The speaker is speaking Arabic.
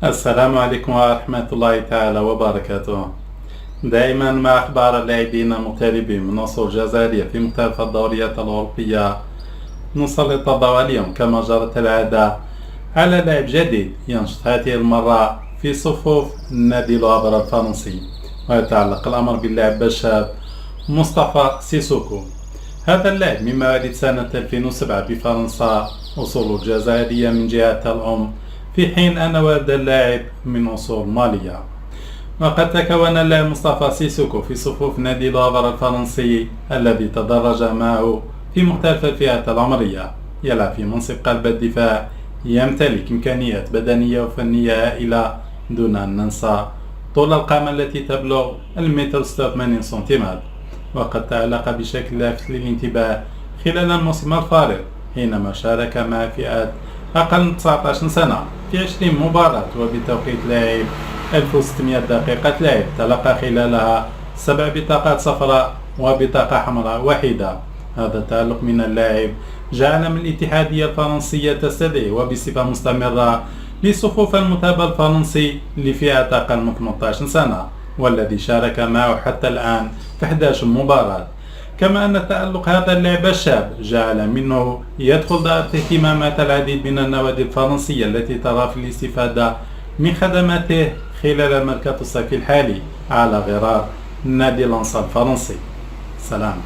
السلام عليكم ورحمة الله تعالى وبركاته. دائما مع أخبار اللاعبين المغتربين من أصول جزائرية في مختلف الدوريات الأوروبية، نسلط الضوء اليوم كما جرت العادة على لاعب جديد ينشط هذه المرة في صفوف نادي لوافر الفرنسي، ويتعلق الأمر باللاعب الشاب مصطفى سيسوكو. هذا اللاعب من مواليد سنة 2007 بفرنسا، أصوله جزائرية من جهة الأم، في حين أن والد اللاعب من أصول مالية. وقد تكون اللاعب مصطفى سيسوكو في صفوف نادي لوافر الفرنسي الذي تدرج معه في مختلف الفئات العمرية. يلعب في منصب قلب الدفاع، يمتلك إمكانيات بدنية وفنية هائلة، دون أن ننسى طول القامة التي تبلغ 186 سنتيمتر. وقد تألق بشكل لافت للانتباه خلال الموسم الفارط، حينما شارك مع فئات أقل من 19 سنة في 20 مباراة، وبتوقيت لاعب 1600 دقيقة لعب تلقى خلالها 7 بطاقات صفراء وبطاقة حمراء واحدة. هذا التألق من اللاعب جعل من الاتحادية الفرنسية تستدعي وبصفة مستمرة لصفوف المنتخب الفرنسي لفئة أقل من 18 سنة، والذي شارك معه حتى الآن في 11 مباراة. كما أن تألق هذا اللاعب الشاب جعل منه يدخل دائرة اهتمامات العديد من النوادي الفرنسية التي ترى في الاستفادة من خدماته خلال الميركاتو الصيفي الحالي على غرار نادي لانس الفرنسي. سلام.